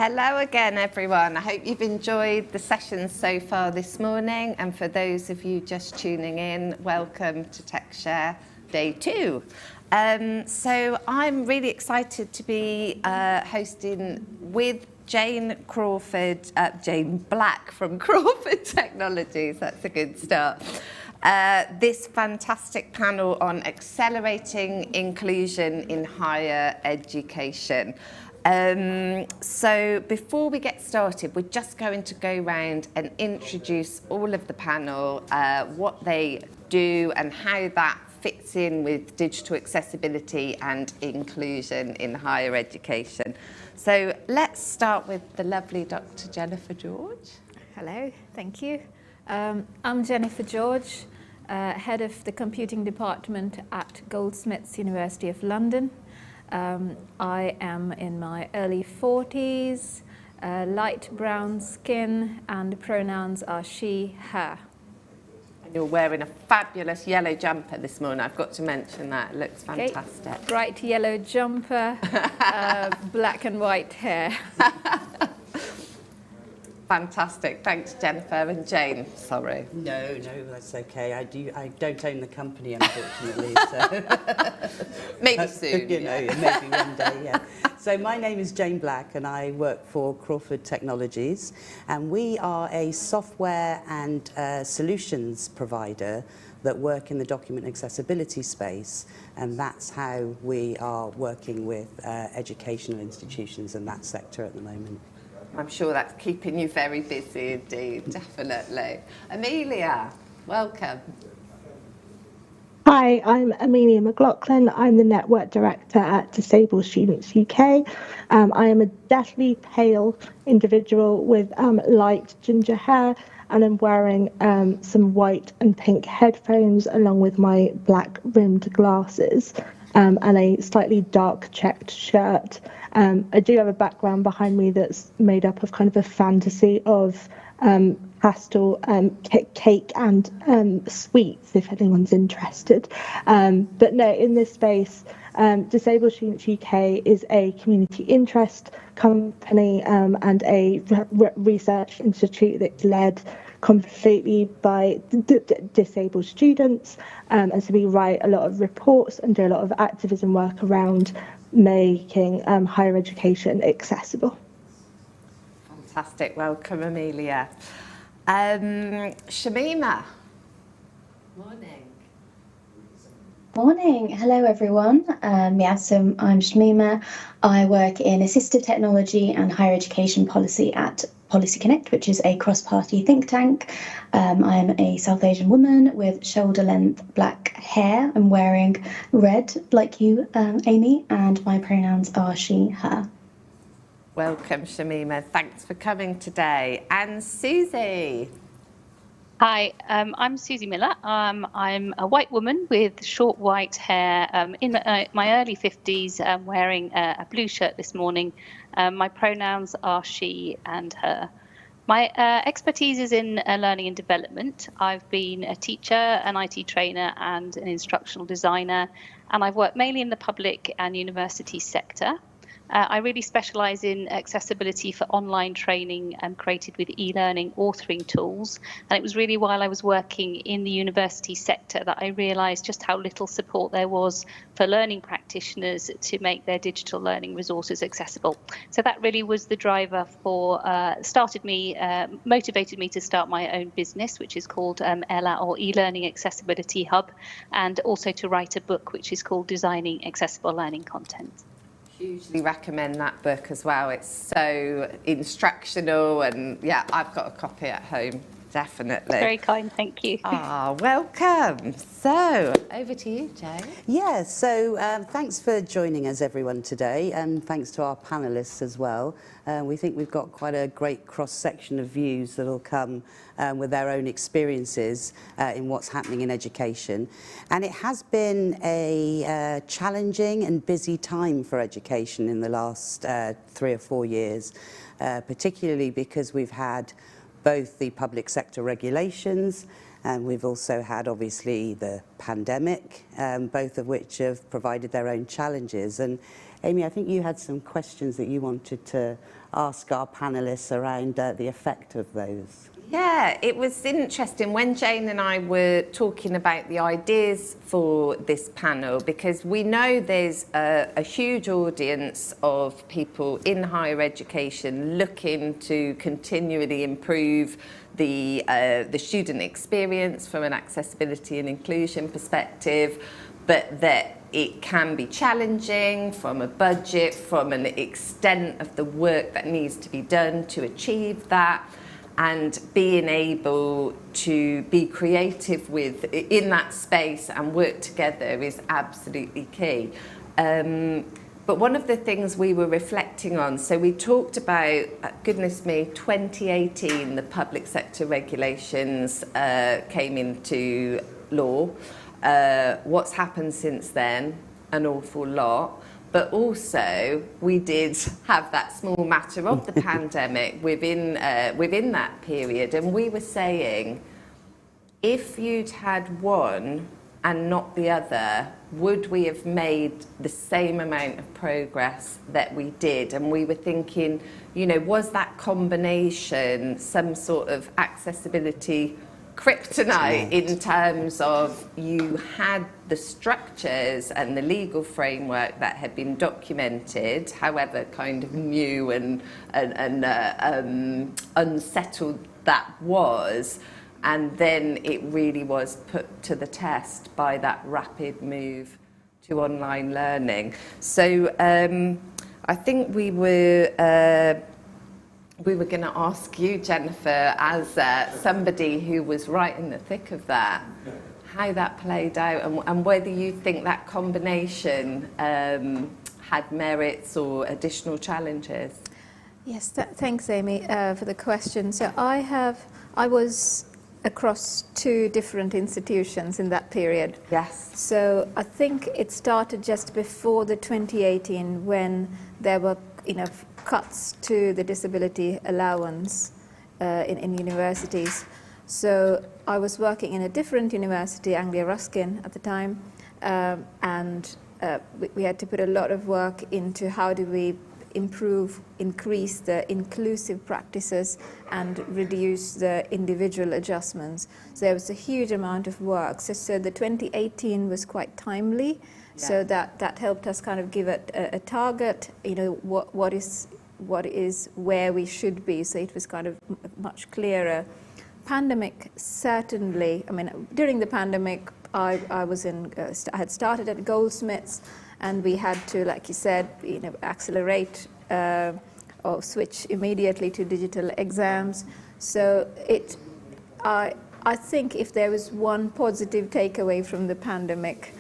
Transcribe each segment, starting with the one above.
Hello again, everyone. I hope you've enjoyed the sessions so far this morning. And for those of you just tuning in, welcome to TechShare Day 2. So I'm really excited to be hosting with Jane Black from Crawford Technologies. That's a good start. This fantastic panel on accelerating inclusion in higher education. So before we get started, we're just going to go around and introduce all of the panel, what they do and how that fits in with digital accessibility and inclusion in higher education. So let's start with the lovely Dr. Jennifer George. Hello, thank you. I'm Jennifer George, head of the computing department at Goldsmiths, University of London. I am in my early 40s, light brown skin, and pronouns are she, her. And you're wearing a fabulous yellow jumper this morning. I've got to mention that. It looks fantastic. Okay. Bright yellow jumper, black and white hair. Fantastic. Thanks, Jennifer. And Jane, sorry. No, that's okay. I don't own the company, unfortunately. So. Maybe soon. Maybe one day, yeah. So my name is Jane Black and I work for Crawford Technologies, and we are a software and solutions provider that work in the document accessibility space, and that's how we are working with educational institutions in that sector at the moment. I'm sure that's keeping you very busy indeed, definitely. Amelia, welcome. Hi, I'm Amelia McLoughlan. I'm the Network Director at Disabled Students UK. I am a deathly pale individual with light ginger hair, and I'm wearing some white and pink headphones along with my black rimmed glasses and a slightly dark checked shirt. I do have a background behind me that's made up of kind of a fantasy of pastel cake and sweets, if anyone's interested. But no, in this space, Disabled Students UK is a community interest company and a research institute that's led completely by disabled students, and so we write a lot of reports and do a lot of activism work around making higher education accessible. Fantastic. Welcome, Amelia. Shamima. Morning. Morning. Hello, everyone. So I'm Shamima. I work in assistive technology and higher education policy at Policy Connect, which is a cross-party think tank. I'm a South Asian woman with shoulder-length black hair. I'm wearing red, like you, Amy, and my pronouns are she, her. Welcome, Shamima. Thanks for coming today. And Susi. Hi, I'm Susi Miller. I'm a white woman with short white hair, in my early 50s, wearing a blue shirt this morning. My pronouns are she and her. My expertise is in learning and development. I've been a teacher, an IT trainer, and an instructional designer, and I've worked mainly in the public and university sector. I really specialise in accessibility for online training created with e-learning authoring tools. And it was really while I was working in the university sector that I realised just how little support there was for learning practitioners to make their digital learning resources accessible. So that really was the driver for, motivated me to start my own business, which is called eLaHub, or eLearning Accessibility Hub, and also to write a book which is called Designing Accessible Learning Content. Hugely recommend that book as well. It's so instructional, and yeah, I've got a copy at home, definitely. That's very kind, thank you. Welcome. So over to you, Jane. Yeah, so thanks for joining us, everyone, today, and thanks to our panelists as well. We think we've got quite a great cross-section of views that will come with their own experiences in what's happening in education. And it has been a challenging and busy time for education in the last 3 or 4 years, particularly because we've had both the public sector regulations And we've also had, obviously, the pandemic, both of which have provided their own challenges. And Amy, I think you had some questions that you wanted to ask our panellists around the effect of those. Yeah, it was interesting when Jane and I were talking about the ideas for this panel, because we know there's a huge audience of people in higher education looking to continually improve the student experience from an accessibility and inclusion perspective, but that it can be challenging from a budget, from an extent of the work that needs to be done to achieve that. And being able to be creative in that space and work together is absolutely key. But one of the things we were reflecting on, so we talked about, goodness me, 2018, the public sector regulations came into law. What's happened since then? An awful lot. But also, we did have that small matter of the pandemic within that period. And we were saying, if you'd had one and not the other, would we have made the same amount of progress that we did? And we were thinking, you know, was that combination some sort of accessibility kryptonite in terms of you had the structures and the legal framework that had been documented, however kind of new and unsettled that was, and then it really was put to the test by that rapid move to online learning. So I think we were going to ask you, Jennifer, as somebody who was right in the thick of that, how that played out and whether you think that combination had merits or additional challenges. Yes, thanks, Amy, for the question. So I was across 2 different institutions in that period. Yes. So I think it started just before the 2018 when there were, cuts to the disability allowance in universities. So I was working in a different university, Anglia Ruskin at the time, and we had to put a lot of work into how do we increase the inclusive practices and reduce the individual adjustments. So there was a huge amount of work. So the 2018 was quite timely. Yeah. So that helped us kind of give it a target, what is where we should be. So it was kind of much clearer. Pandemic, certainly, during the pandemic, I had started at Goldsmiths, and we had to, like you said, accelerate or switch immediately to digital exams. So I think if there was one positive takeaway from the pandemic,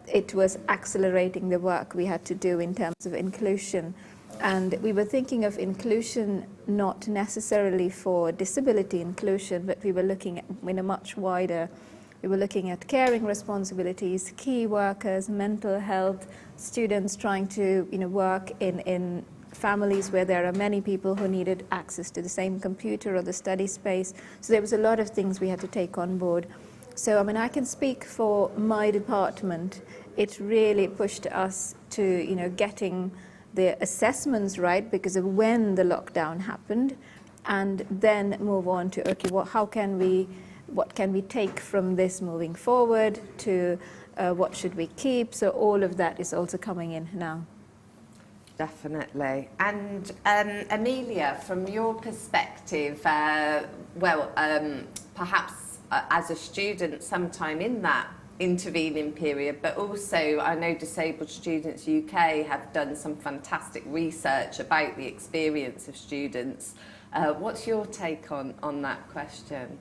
it was accelerating the work we had to do in terms of inclusion. And we were thinking of inclusion not necessarily for disability inclusion, but we were looking at much wider. We were looking at caring responsibilities, key workers, mental health, students trying to work in families where there are many people who needed access to the same computer or the study space. So there was a lot of things we had to take on board. So I can speak for my department. It really pushed us to getting the assessments right because of when the lockdown happened, and then move on to what can we take from this moving forward to what should we keep. So all of that is also coming in now. Definitely. And Amelia, from your perspective, perhaps as a student sometime in that intervening period, but also I know Disabled Students UK have done some fantastic research about the experience of students. What's your take on that question?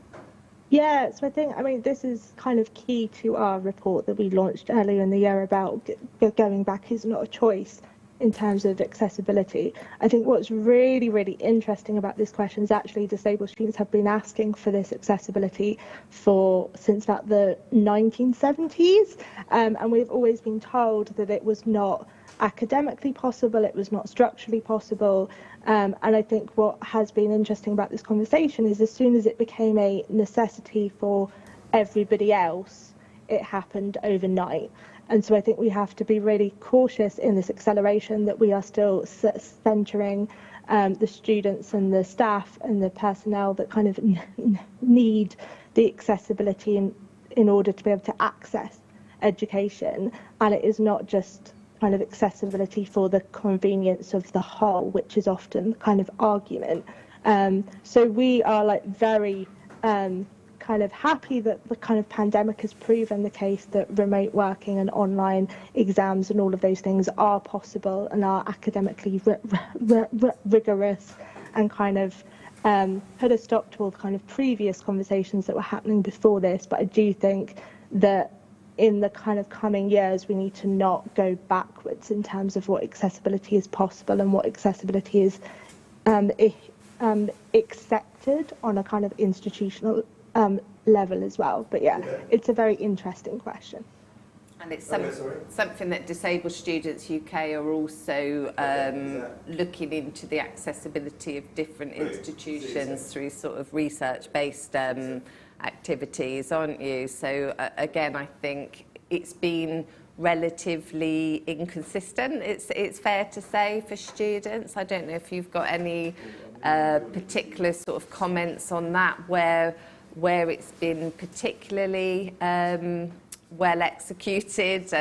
Yeah, so I think, this is kind of key to our report that we launched earlier in the year about going back is not a choice in terms of accessibility. I think what's really, really interesting about this question is actually disabled students have been asking for this accessibility since about the 1970s, and we've always been told that it was not academically possible, it was not structurally possible. And I think what has been interesting about this conversation is as soon as it became a necessity for everybody else, it happened overnight. And so I think we have to be really cautious in this acceleration that we are still centering the students and the staff and the personnel that kind of need the accessibility in order to be able to access education. And it is not just kind of accessibility for the convenience of the whole, which is often the kind of argument. So we are like very kind of happy that the kind of pandemic has proven the case that remote working and online exams and all of those things are possible and are academically rigorous, and kind of put a stop to all the kind of previous conversations that were happening before this. But I do think that in the kind of coming years, we need to not go backwards in terms of what accessibility is possible and what accessibility is accepted on a kind of institutional level as well. But yeah, it's a very interesting question. And it's something that Disabled Students UK are also looking into, the accessibility of different institutions through sort of research-based activities, aren't you? So again, I think it's been relatively inconsistent, it's fair to say, for students. I don't know if you've got any particular sort of comments on that, where it's been particularly well executed,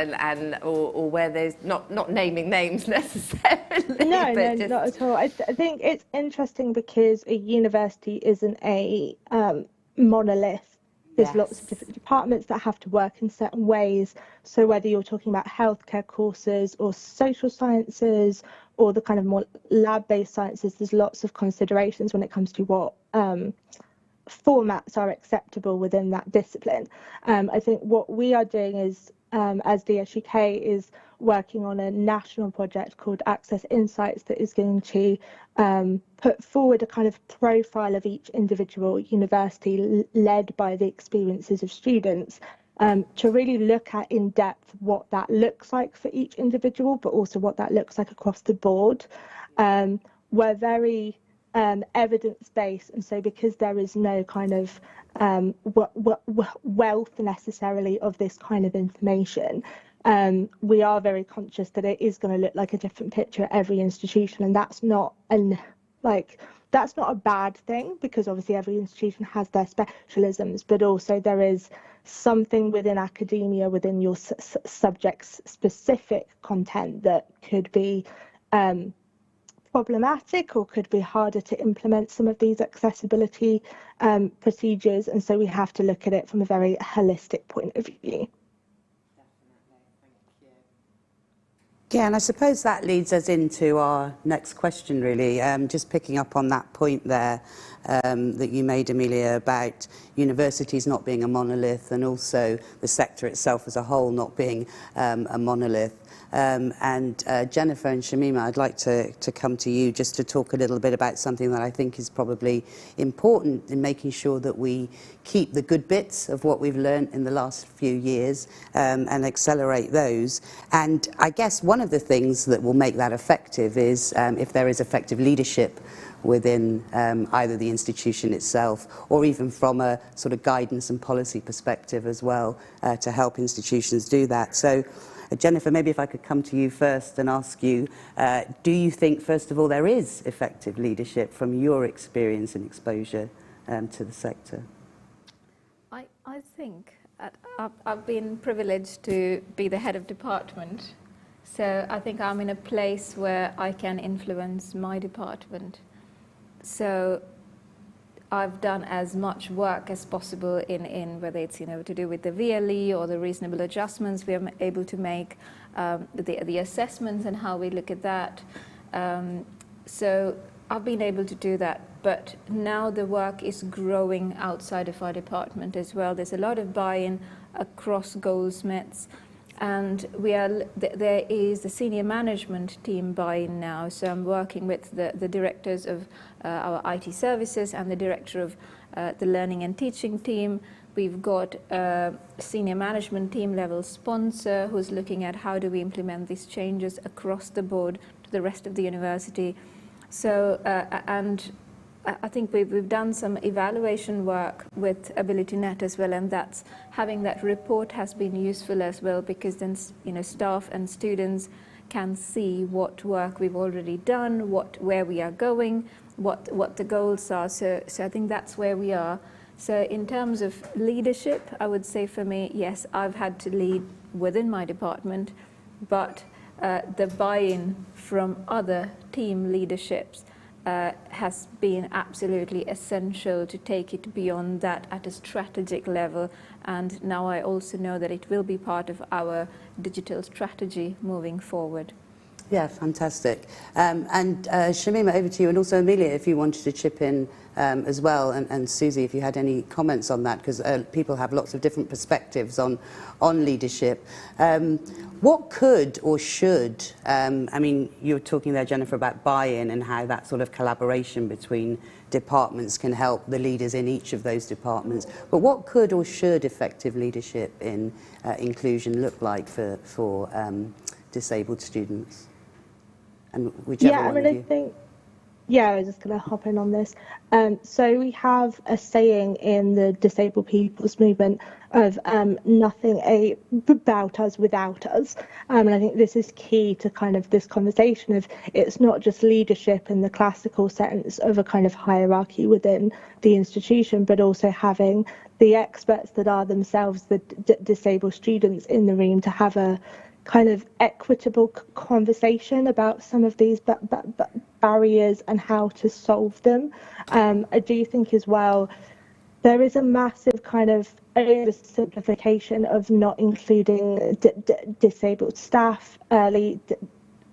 or where there's not naming names necessarily. No, not at all. I think it's interesting because a university isn't a monolith. There's lots of different departments that have to work in certain ways. So whether you're talking about healthcare courses or social sciences or the kind of more lab-based sciences, there's lots of considerations when it comes to what formats are acceptable within that discipline. I think what we are doing is, as DSUK, is working on a national project called Access Insights that is going to put forward a kind of profile of each individual university led by the experiences of students, to really look at in depth what that looks like for each individual, but also what that looks like across the board. We're very evidence-based, and so because there is no kind of wealth necessarily of this kind of information, we are very conscious that it is going to look like a different picture at every institution, and that's not a bad thing, because obviously every institution has their specialisms, but also there is something within academia, within your subject's specific content, that could be problematic or could be harder to implement some of these accessibility procedures, and so we have to look at it from a very holistic point of view. Yeah, and I suppose that leads us into our next question, really. Just picking up on that point there that you made, Amelia, about universities not being a monolith, and also the sector itself as a whole not being a monolith. And Jennifer and Shamima, I'd like to come to you just to talk a little bit about something that I think is probably important in making sure that we keep the good bits of what we've learned in the last few years and accelerate those. And I guess one of the things that will make that effective is if there is effective leadership within either the institution itself, or even from a sort of guidance and policy perspective as well, to help institutions do that. So Jennifer, maybe if I could come to you first and ask you, do you think, first of all, there is effective leadership from your experience and exposure to the sector? I think I've been privileged to be the head of department, so I think I'm in a place where I can influence my department. So I've done as much work as possible in whether it's to do with the VLE or the reasonable adjustments we are able to make, the assessments and how we look at that. So I've been able to do that, but now the work is growing outside of our department as well. There's a lot of buy-in across Goldsmiths, and there is the senior management team buy-in now. So I'm working with the directors of our IT services and the director of the learning and teaching team. We've got a senior management team level sponsor who's looking at how do we implement these changes across the board to the rest of the university. So and I think we've done some evaluation work with AbilityNet as well, and that's having that report has been useful as well, because then staff and students can see what work we've already done, where we are going, what the goals are. So I think that's where we are. So in terms of leadership, I would say for me, yes, I've had to lead within my department, but the buy-in from other team leaderships has been absolutely essential to take it beyond that at a strategic level. And now I also know that it will be part of our digital strategy moving forward. Yeah, fantastic. And Shamima, over to you, and also Amelia, if you wanted to chip in as well, and Susi, if you had any comments on that, because people have lots of different perspectives on leadership. What could or should, I mean, you were talking there, Jennifer, about buy-in and how that sort of collaboration between departments can help the leaders in each of those departments. But what could or should effective leadership in inclusion look like for disabled students? And whichever one of you. I was just going to hop in on this. So we have a saying in the disabled people's movement of nothing about us without us. And I think this is key to kind of this conversation of it's not just leadership in the classical sense of a kind of hierarchy within the institution, but also having the experts that are themselves the disabled students in the room to have a kind of equitable conversation about some of these barriers and how to solve them. I do think as well there is a massive kind of oversimplification of not including disabled staff, early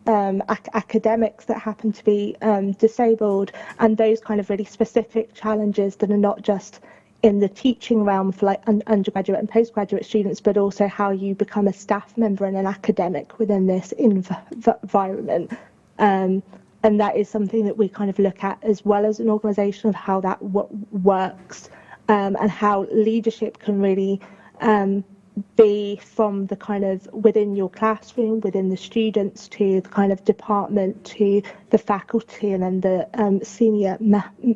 academics that happen to be disabled, and those kind of really specific challenges that are not just in the teaching realm for like undergraduate and postgraduate students, but also how you become a staff member and an academic within this environment. And that is something that we kind of look at as well as an organisation, of how that works, and how leadership can really be from the kind of within your classroom, within the students, to the kind of department, to the faculty, and then the senior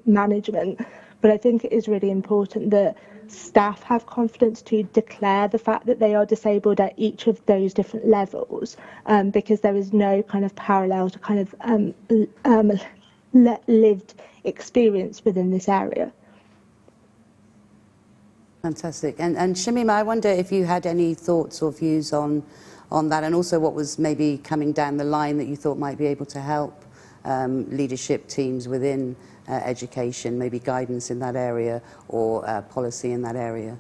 management. But I think it is really important that staff have confidence to declare the fact that they are disabled at each of those different levels, because there is no kind of parallel to kind of lived experience within this area. Fantastic. And Shamima, I wonder if you had any thoughts or views on that, and also what was maybe coming down the line that you thought might be able to help leadership teams within education, maybe guidance in that area, or policy in that area.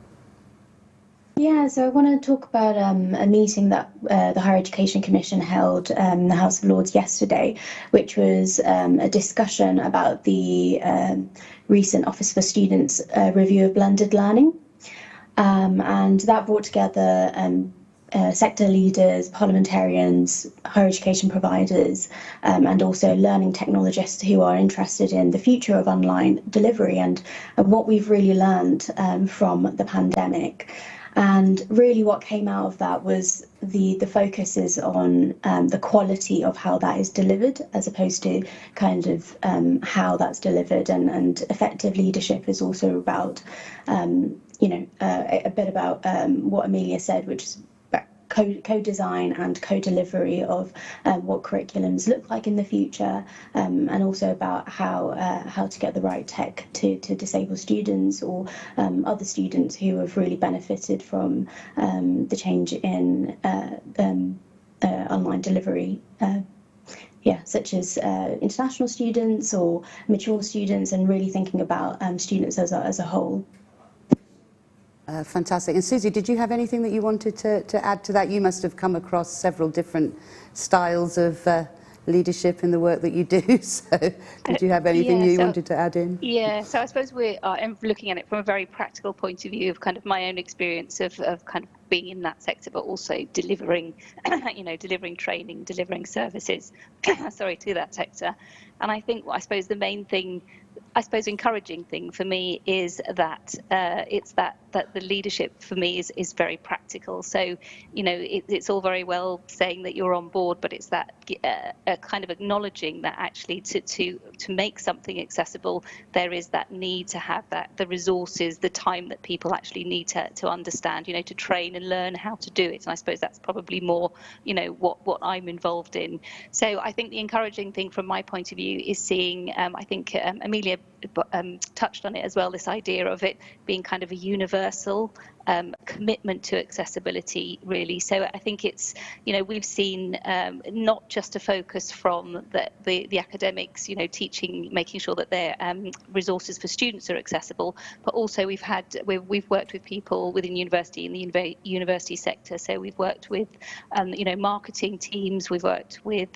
Yeah, so I want to talk about a meeting that the Higher Education Commission held in the House of Lords yesterday, which was a discussion about the recent Office for Students review of blended learning. And that brought together sector leaders, parliamentarians, higher education providers, and also learning technologists who are interested in the future of online delivery and what we've really learned from the pandemic. And really what came out of that was the focus is on the quality of how that is delivered, as opposed to kind of how that's delivered. And effective leadership is also about, a bit about what Amelia said, which is co-design and co-delivery of what curriculums look like in the future, and also about how to get the right tech to disabled students or other students who have really benefited from the change in online delivery. Such as international students or mature students, and really thinking about students as a whole. Fantastic. And Susi, did you have anything that you wanted to add to that? You must have come across several different styles of leadership in the work that you do. So did you have anything you wanted to add in? Yeah, so I suppose we're looking at it from a very practical point of view of kind of my own experience of kind of being in that sector, but also delivering, delivering training, delivering services, to that sector. And I think, I suppose the main thing, encouraging thing for me is that it's that that the leadership for me is very practical. So, you know, it's all very well saying that you're on board, but it's that kind of acknowledging that actually to make something accessible, there is that need to have the resources, the time that people actually need to understand, you know, to train and learn how to do it. And I suppose that's probably more, you know, what I'm involved in. So I think the encouraging thing from my point of view is seeing, I think Amelia touched on it as well, this idea of it being kind of a universal commitment to accessibility, really. So I think it's, you know, we've seen not just a focus from the academics, you know, teaching, making sure that their resources for students are accessible, but also we've worked with people within university in the university sector. So we've worked with, you know, marketing teams, we've worked with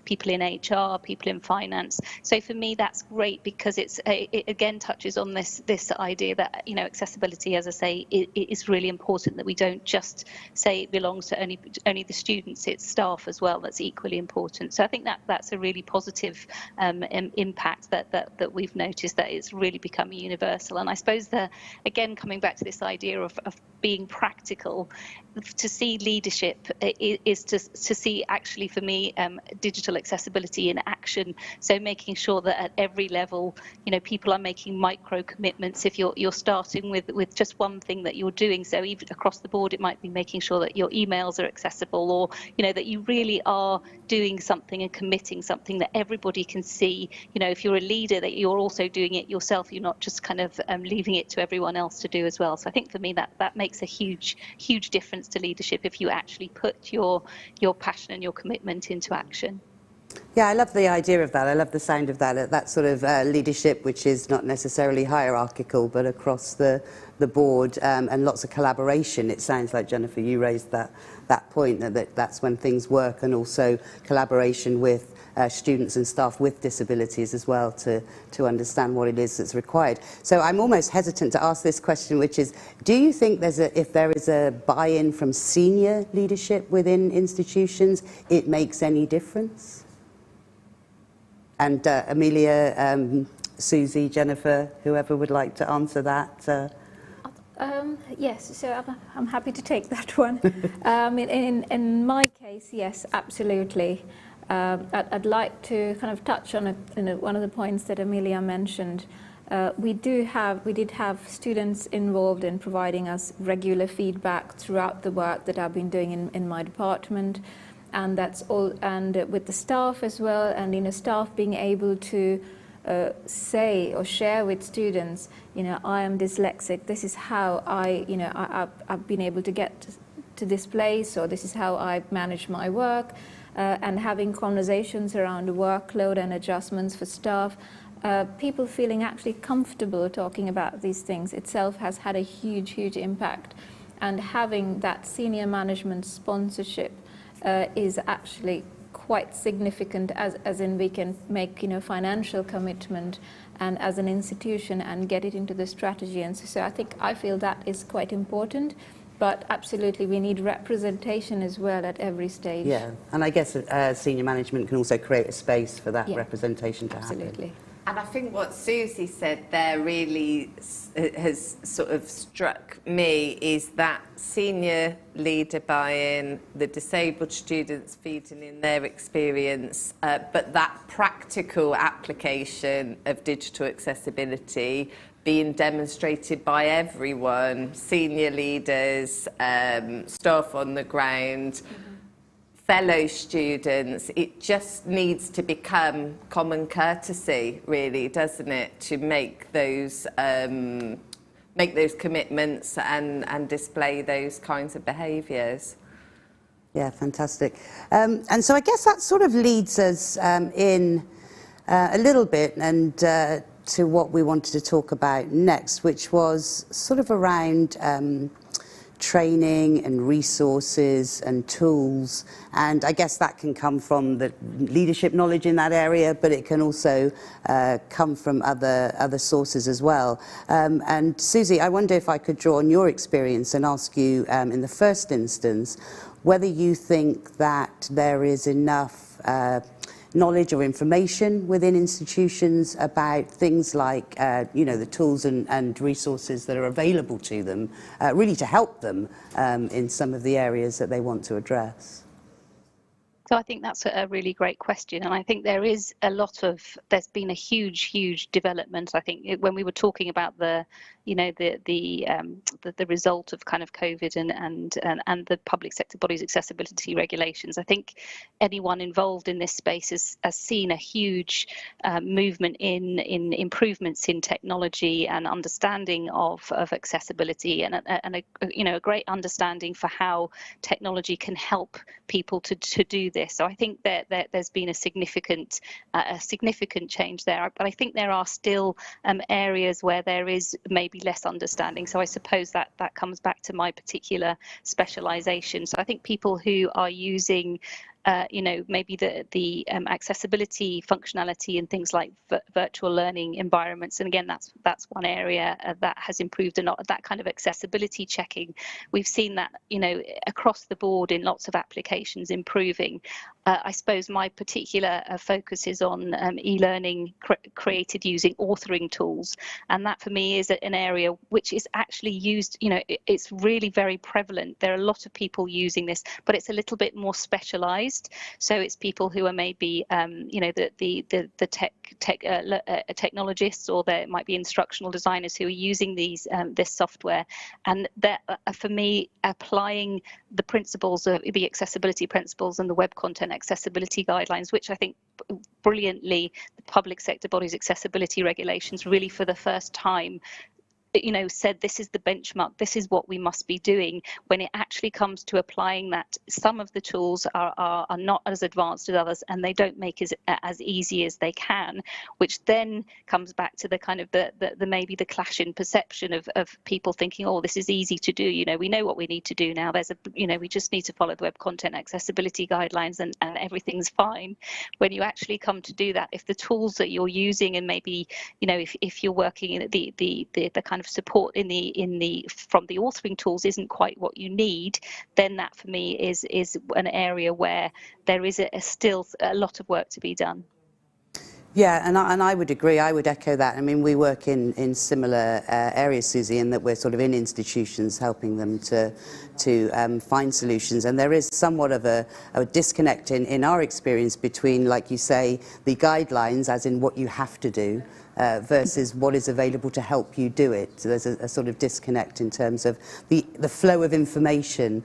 people in HR, people in finance. So for me, that's great because it again touches on this idea that, you know, accessibility, as I say, it's really important that we don't just say it belongs to only the students, it's staff as well that's equally important. So I think that's a really positive impact that we've noticed, that it's really become universal. And I suppose again, coming back to this idea of being practical, to see leadership is to see, actually for me, digital accessibility in action. So making sure that at every level, you know, people are making micro commitments. If you're starting with just one thing that you're doing, so even across the board, it might be making sure that your emails are accessible, or, you know, that you really are doing something and committing something that everybody can see. You know, if you're a leader, that you're also doing it yourself, you're not just kind of leaving it to everyone else to do as well. So I think for me that makes a huge difference to leadership, if you actually put your passion and your commitment into action. Yeah, I love the idea of that. I love the sound of that sort of leadership, which is not necessarily hierarchical, but across the board, and lots of collaboration. It sounds like, Jennifer, you raised that point, that's when things work, and also collaboration with students and staff with disabilities as well, to understand what it is that's required. So I'm almost hesitant to ask this question, which is, do you think if there is a buy-in from senior leadership within institutions, it makes any difference? And Amelia, Susie, Jennifer, whoever would like to answer that. Yes, so I'm happy to take that one. In my case, yes, absolutely. I'd like to kind of touch on one of the points that Amelia mentioned. We did have students involved in providing us regular feedback throughout the work that I've been doing in my department. And that's all, and with the staff as well, and, you know, staff being able to say or share with students, you know, I am dyslexic, this is how I've been able to get to this place, or this is how I manage my work, and having conversations around workload and adjustments for staff. People feeling actually comfortable talking about these things itself has had a huge impact. And having that senior management sponsorship is actually quite significant, as in we can make, you know, financial commitment and as an institution and get it into the strategy. And so I feel that is quite important, but absolutely we need representation as well at every stage. Yeah, and I guess senior management can also create a space for that representation to happen. Absolutely. And I think what Susie said there really has sort of struck me, is that senior leader buy-in, the disabled students feeding in their experience, but that practical application of digital accessibility being demonstrated by everyone, senior leaders, staff on the ground, fellow students. It just needs to become common courtesy, really, doesn't it, to make those commitments and display those kinds of behaviours. Yeah, fantastic. And so I guess that sort of leads us in a little bit and to what we wanted to talk about next, which was sort of around training and resources and tools, and I guess that can come from the leadership knowledge in that area, but it can also come from other sources as well. And Susie, I wonder if I could draw on your experience and ask you, in the first instance, whether you think that there is enough knowledge or information within institutions about things like, the tools and resources that are available to them, really to help them in some of the areas that they want to address? So I think that's a really great question, and I think there's been a huge development. I think when we were talking about the result of kind of COVID and the public sector bodies' accessibility regulations, I think anyone involved in this space has seen a huge movement in improvements in technology and understanding of accessibility, and a great understanding for how technology can help people to do this. So I think that there's been a significant change there, but I think there are still areas where there is maybe less understanding. So I suppose that comes back to my particular specialization. So I think people who are using maybe the accessibility functionality in things like virtual learning environments. And again, that's one area that has improved a lot. That kind of accessibility checking, we've seen that, across the board in lots of applications improving. I suppose my particular focus is on e-learning created using authoring tools. And that for me is an area which is actually used, it's really very prevalent. There are a lot of people using this, but it's a little bit more specialized. So it's people who are maybe, the technologists, or there might be instructional designers who are using this software. And that, for me, applying the principles of the accessibility principles and the web content accessibility guidelines, which I think brilliantly the public sector bodies' accessibility regulations really for the first time said this is the benchmark, this is what we must be doing. When it actually comes to applying that, some of the tools are not as advanced as others, and they don't make it as easy as they can, which then comes back to the kind of the maybe the clash in perception of people thinking, oh, this is easy to do, we know what we need to do now, we just need to follow the web content accessibility guidelines and everything's fine. When you actually come to do that, if the tools that you're using, and maybe if you're working in the kind of support from the authoring tools isn't quite what you need, then that for me is an area where there is still a lot of work to be done. Yeah, and I would agree. I would echo that. I mean, we work in similar areas, Susie, in that we're sort of in institutions helping them to find solutions. And there is somewhat of a disconnect in our experience between, like you say, the guidelines, as in what you have to do, versus what is available to help you do it. So there's a sort of disconnect in terms of the flow of information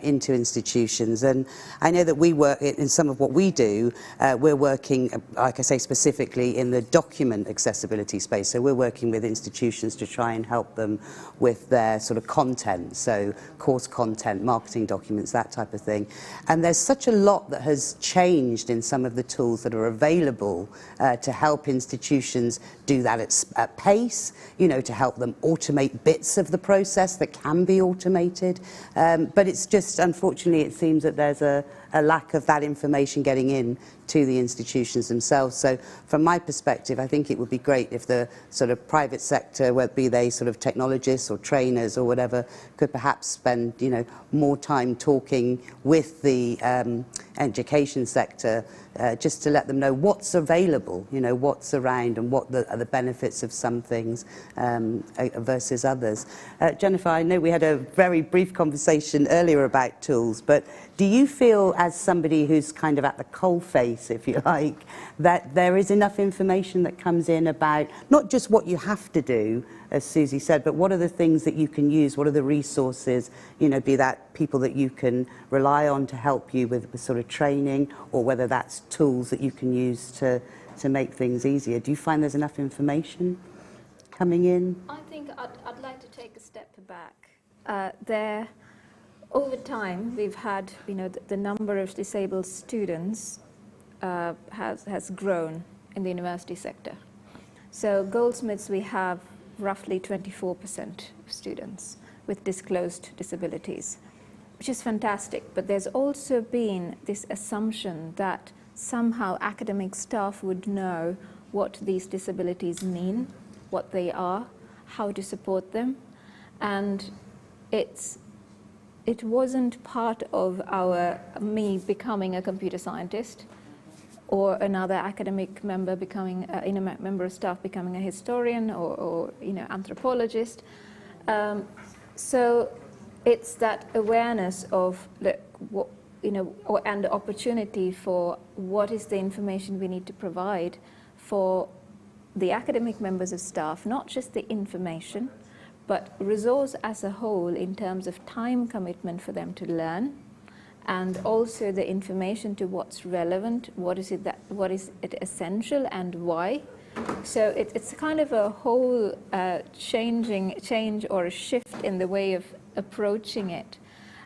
into institutions. And I know that we work in some of what we do, we're working, like I say, specifically in the document accessibility space. So we're working with institutions to try and help them with their sort of content, so course content, marketing documents, that type of thing. And there's such a lot that has changed in some of the tools that are available to help institutions do that at pace, to help them automate bits of the process that can be automated. But it's just, unfortunately, it seems that there's a lack of that information getting in to the institutions themselves. So from my perspective, I think it would be great if the sort of private sector, whether be they sort of technologists or trainers or whatever, could perhaps spend, more time talking with the education sector, just to let them know what's available, what's around, and what are the benefits of some things versus others. Jennifer, I know we had a very brief conversation earlier about tools, but do you feel, as somebody who's kind of at the coalface, if you like, that there is enough information that comes in about not just what you have to do, as Susie said, but what are the things that you can use, what are the resources, be that people that you can rely on to help you with sort of training, or whether that's tools that you can use to make things easier. Do you find there's enough information coming in? I think I'd like to take a step back. Over time, we've had, the number of disabled students has grown in the university sector. So Goldsmiths, we have roughly 24% of students with disclosed disabilities, which is fantastic. But there's also been this assumption that somehow academic staff would know what these disabilities mean, what they are, how to support them. And it wasn't part of me becoming a computer scientist. or another academic member becoming, member of staff becoming a historian or anthropologist. So it's that awareness of what, and the opportunity for what is the information we need to provide for the academic members of staff, not just the information, but resource as a whole in terms of time commitment for them to learn, and also the information to what's relevant, what is it essential and why. So it's kind of a whole change or a shift in the way of approaching it.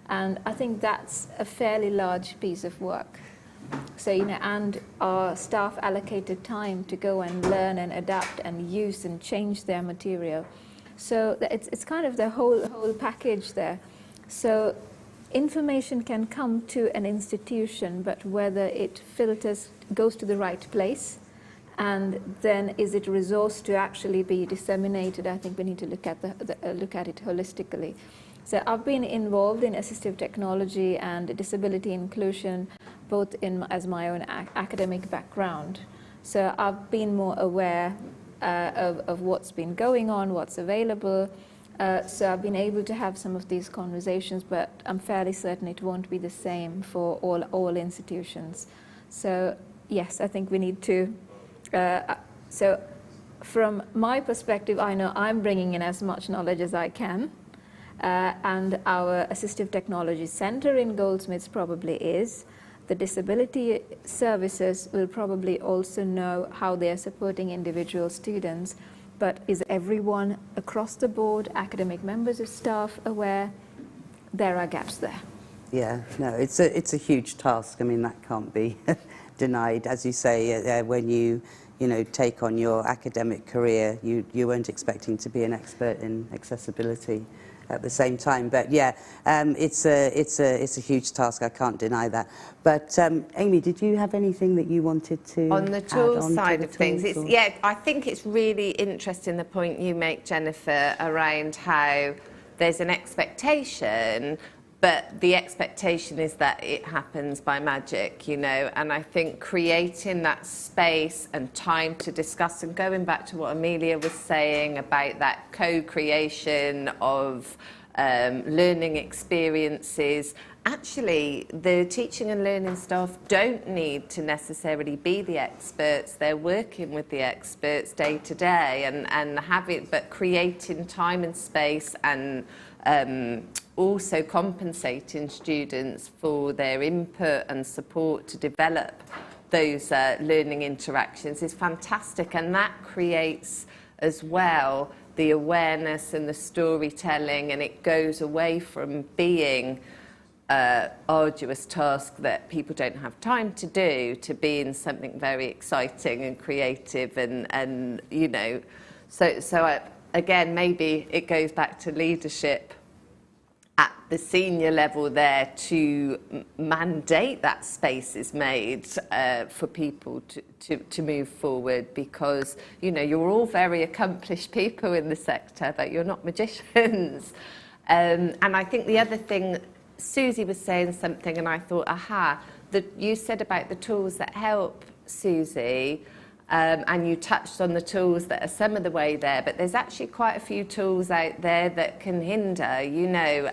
And I think that's a fairly large piece of work. So, and our staff allocated time to go and learn and adapt and use and change their material. So it's kind of the whole package there. So information can come to an institution, but whether it goes to the right place, and then is it resourced to actually be disseminated, I think we need to look at it holistically. So I've been involved in assistive technology and disability inclusion, both as my own academic background. So I've been more aware of what's been going on, what's available. So I've been able to have some of these conversations, but I'm fairly certain it won't be the same for all institutions. So yes, I think we need to. So from my perspective, I know I'm bringing in as much knowledge as I can. And our Assistive Technology Center in Goldsmiths probably is. The disability services will probably also know how they are supporting individual students, but is everyone across the board, academic members of staff, aware? There are gaps there. Yeah, no, it's a huge task. I mean, that can't be denied. As you say, when you take on your academic career, you weren't expecting to be an expert in accessibility at the same time. But yeah, it's a huge task. I can't deny that. But Amy, did you have anything that you wanted to on the tools side of things? Yeah, I think it's really interesting the point you make, Jennifer, around how there's an expectation, but the expectation is that it happens by magic, and I think creating that space and time to discuss, and going back to what Amelia was saying about that co-creation of learning experiences, actually the teaching and learning staff don't need to necessarily be the experts. They're working with the experts day to day but creating time and space and also compensating students for their input and support to develop those learning interactions is fantastic, and that creates as well the awareness and the storytelling, and it goes away from being arduous task that people don't have time to do to being something very exciting and creative and again, maybe it goes back to leadership at the senior level there to mandate that space is made for people to move forward, because you're all very accomplished people in the sector, but you're not magicians. And I think the other thing, Susie was saying something and I thought, that you said about the tools that help, Susie, and you touched on the tools that are some of the way there, but there's actually quite a few tools out there that can hinder,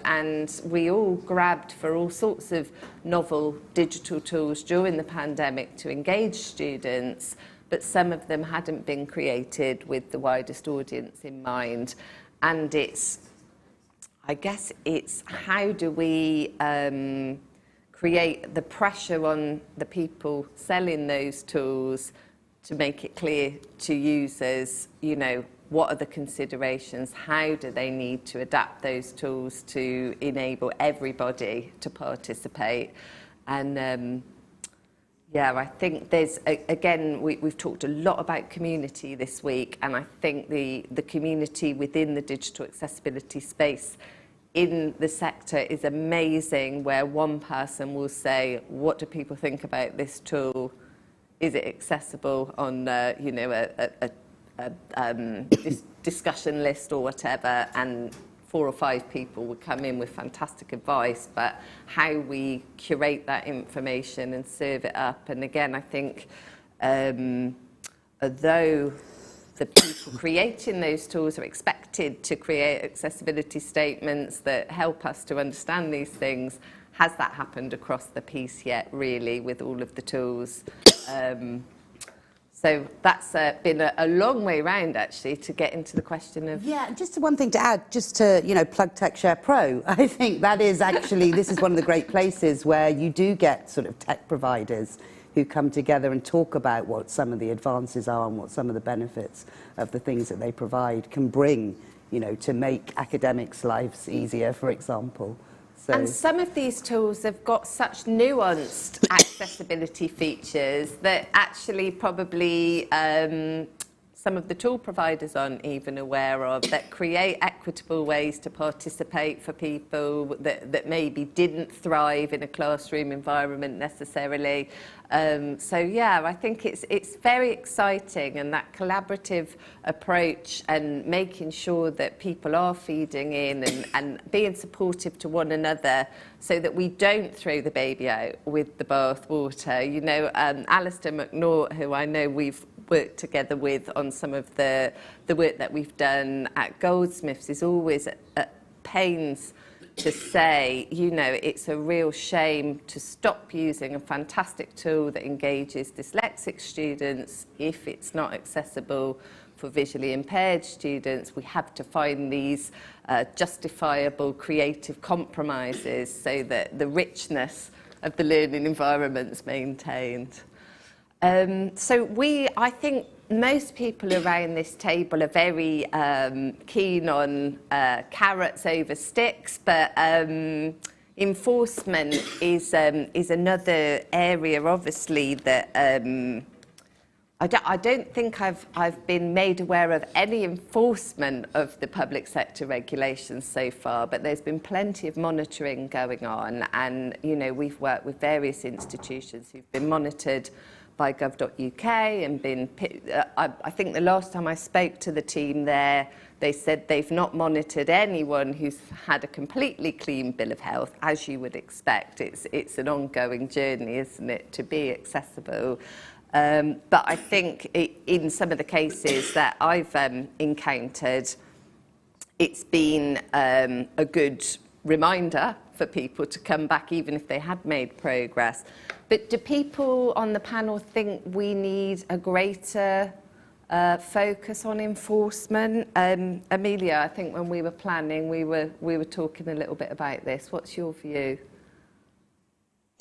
and we all grabbed for all sorts of novel digital tools during the pandemic to engage students, but some of them hadn't been created with the widest audience in mind. And I guess it's how do we create the pressure on the people selling those tools to make it clear to users, what are the considerations, how do they need to adapt those tools to enable everybody to participate. And I think there's, again, we've talked a lot about community this week, and I think the community within the digital accessibility space in the sector is amazing, where one person will say, what do people think about this tool? Is it accessible on a discussion list or whatever? And 4 or 5 people would come in with fantastic advice, but how we curate that information and serve it up. And again, I think although the people creating those tools are expected to create accessibility statements that help us to understand these things, has that happened across the piece yet, really, with all of the tools? So that's been a long way round, actually, to get into the question of... Yeah, just one thing to add, just to, plug TechShare Pro. I think that is actually, this is one of the great places where you do get sort of tech providers who come together and talk about what some of the advances are and what some of the benefits of the things that they provide can bring, to make academics' lives easier, for example. So. And some of these tools have got such nuanced accessibility features that actually probably some of the tool providers aren't even aware of, that create equitable ways to participate for people that maybe didn't thrive in a classroom environment necessarily. So yeah, I think it's very exciting, and that collaborative approach and making sure that people are feeding in and being supportive to one another so that we don't throw the baby out with the bathwater. Alistair McNaught, who I know we've worked together with on some of the work that we've done at Goldsmiths, is always at pains to say, it's a real shame to stop using a fantastic tool that engages dyslexic students if it's not accessible for visually impaired students. We have to find these justifiable creative compromises so that the richness of the learning environment's maintained. I think most people around this table are very keen on carrots over sticks, but enforcement is another area, obviously, that I don't think I've been made aware of any enforcement of the public sector regulations so far, but there's been plenty of monitoring going on, and we've worked with various institutions who've been monitored by gov.uk and been... I think the last time I spoke to the team there, they said they've not monitored anyone who's had a completely clean bill of health, as you would expect. It's an ongoing journey, isn't it, to be accessible. But I think in some of the cases that I've encountered, it's been a good reminder for people to come back even if they had made progress. But do people on the panel think we need a greater focus on enforcement? Amelia, I think when we were planning, we were talking a little bit about this. What's your view?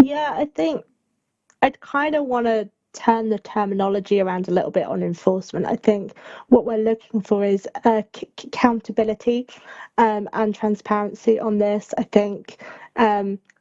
Yeah, I think I'd kind of want to turn the terminology around a little bit on enforcement. I think what we're looking for is accountability and transparency on this. I think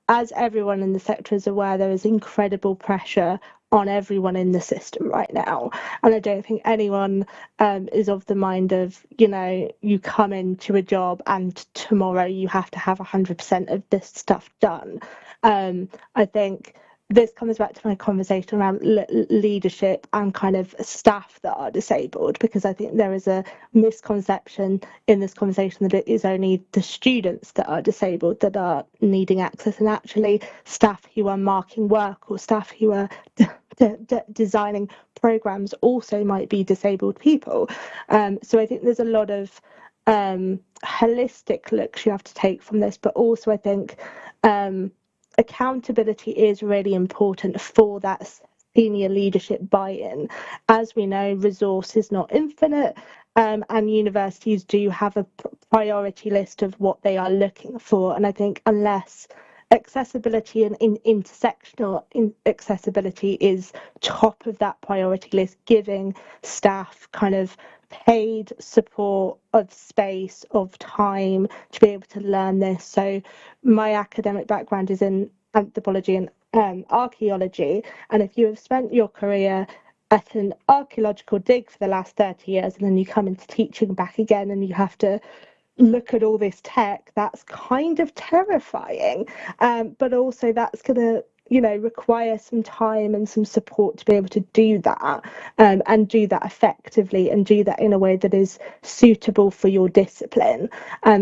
as everyone in the sector is aware, there is incredible pressure on everyone in the system right now, and I don't think anyone is of the mind of, you come into a job and tomorrow you have to have 100% of this stuff done. I think this comes back to my conversation around leadership and kind of staff that are disabled, because I think there is a misconception in this conversation that it is only the students that are disabled that are needing access, and actually staff who are marking work or staff who are designing programs also might be disabled people. So I think there's a lot of holistic looks you have to take from this, but also I think accountability is really important for that senior leadership buy-in. As we know, resource is not infinite, and universities do have a priority list of what they are looking for. And I think unless accessibility and intersectional accessibility is top of that priority list, giving staff kind of paid support of space, of time to be able to learn this. So my academic background is in anthropology and archaeology, and if you have spent your career at an archaeological dig for the last 30 years and then you come into teaching back again and you have to look at all this tech, that's kind of terrifying, but also that's going to require some time and some support to be able to do that, and do that effectively and do that in a way that is suitable for your discipline.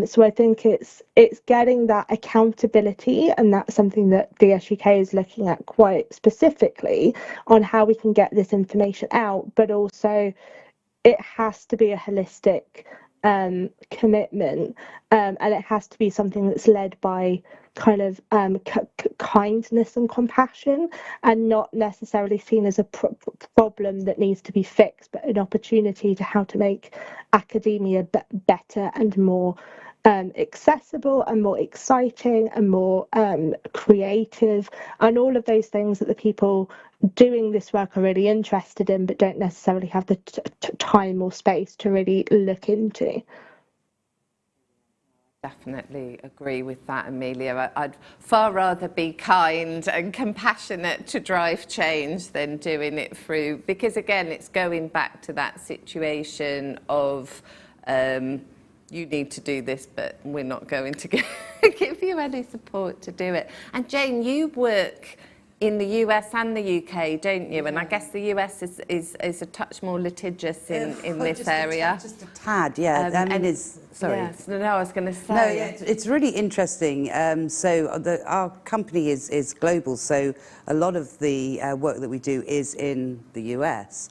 So I think it's getting that accountability, and that's something that DSUK is looking at quite specifically on how we can get this information out, but also it has to be a holistic commitment, and it has to be something that's led by kind of kindness and compassion, and not necessarily seen as a problem that needs to be fixed, but an opportunity to how to make academia better and more accessible and more exciting and more creative, and all of those things that the people doing this work are really interested in, but don't necessarily have the time or space to really look into. Definitely agree with that, Amelia. I'd far rather be kind and compassionate to drive change than doing it through, because again, it's going back to that situation of you need to do this, but we're not going to give you any support to do it. And Jane, you work in the US and the UK, don't you? And I guess the US is a touch more litigious in this area. Just a tad, yeah. I mean, it's... Sorry. Yes, no, I was going to say. No, yeah, it's really interesting. So our company is global, so a lot of the work that we do is in the US.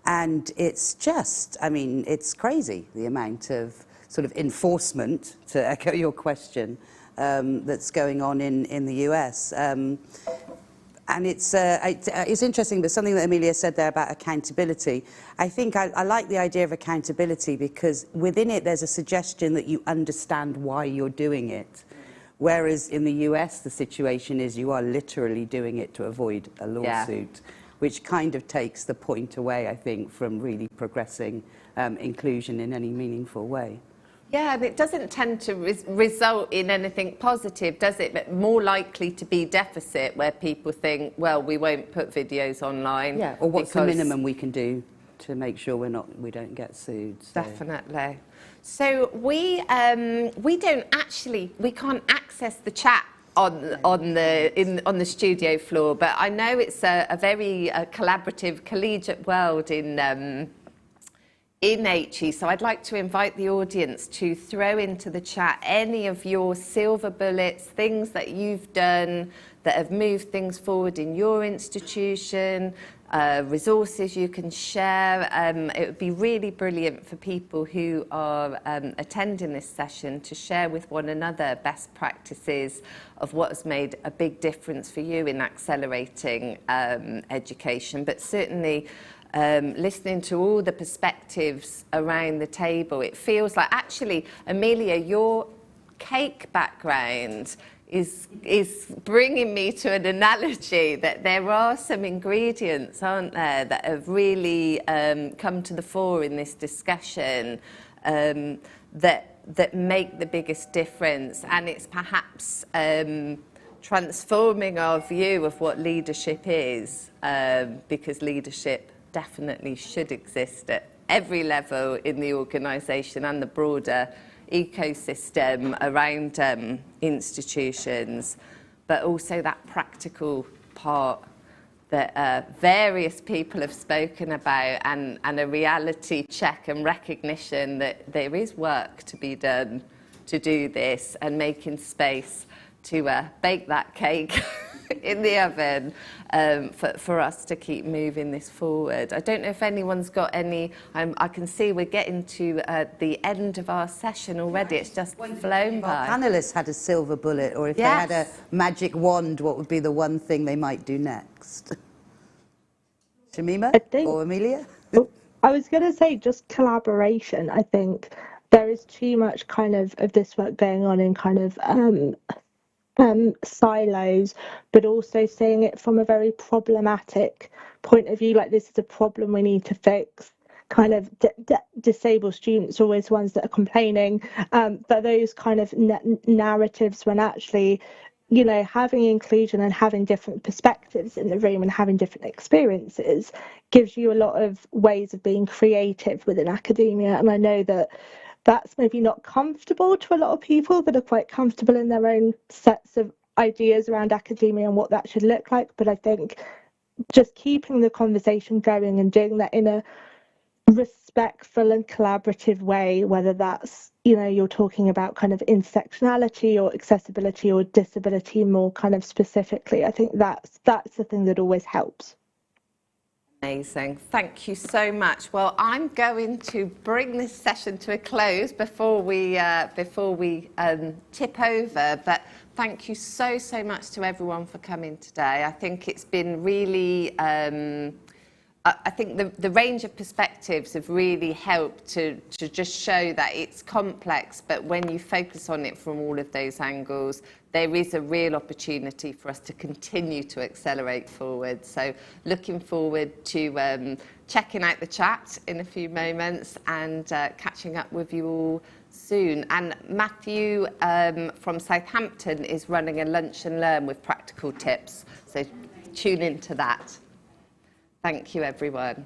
And it's just, I mean, it's crazy, the amount of sort of enforcement, to echo your question, that's going on in the US. And it's interesting, but something that Amelia said there about accountability, I think I like the idea of accountability because within it there's a suggestion that you understand why you're doing it. Whereas in the US, the situation is you are literally doing it to avoid a lawsuit, which kind of takes the point away, I think, from really progressing inclusion in any meaningful way. Yeah, and it doesn't tend to result in anything positive, does it? But more likely to be deficit, where people think, well, we won't put videos online. Yeah, or what's the minimum we can do to make sure we don't get sued. So. Definitely. So we can't access the chat on the studio floor, but I know it's a very collaborative, collegiate world in HE, so I'd like to invite the audience to throw into the chat any of your silver bullets, things that you've done that have moved things forward in your institution, resources you can share. It would be really brilliant for people who are attending this session to share with one another best practices of what has made a big difference for you in accelerating education, but certainly listening to all the perspectives around the table, it feels like, actually, Amelia, your cake background is bringing me to an analogy that there are some ingredients, aren't there, that have really come to the fore in this discussion that make the biggest difference, and it's perhaps transforming our view of what leadership is, because leadership definitely should exist at every level in the organisation and the broader ecosystem around institutions, but also that practical part that various people have spoken about, and a reality check and recognition that there is work to be done to do this, and making space to bake that cake in the oven for us to keep moving this forward. I don't know if anyone's got any. I can see we're getting to the end of our session already. It's just flown by. If our panellists had a silver bullet, or if they had a magic wand, what would be the one thing they might do next? Shamima or Amelia? I was going to say just collaboration. I think there is too much kind of this work going on in kind of silos, but also seeing it from a very problematic point of view, like this is a problem we need to fix. Kind of disabled students are always ones that are complaining, but those kind of narratives, when actually, you know, having inclusion and having different perspectives in the room and having different experiences gives you a lot of ways of being creative within academia. And I know that that's maybe not comfortable to a lot of people that are quite comfortable in their own sets of ideas around academia and what that should look like, but I think just keeping the conversation going and doing that in a respectful and collaborative way, whether that's, you know, you're talking about kind of intersectionality or accessibility or disability more kind of specifically, I think that's the thing that always helps. Amazing. Thank you so much. Well, I'm going to bring this session to a close before we tip over. But thank you so much to everyone for coming today. I think it's been really. I think the range of perspectives have really helped to just show that it's complex, but when you focus on it from all of those angles, there is a real opportunity for us to continue to accelerate forward. So looking forward to checking out the chat in a few moments and catching up with you all soon. And Matthew from Southampton is running a lunch and learn with practical tips, so tune into that. Thank you, everyone.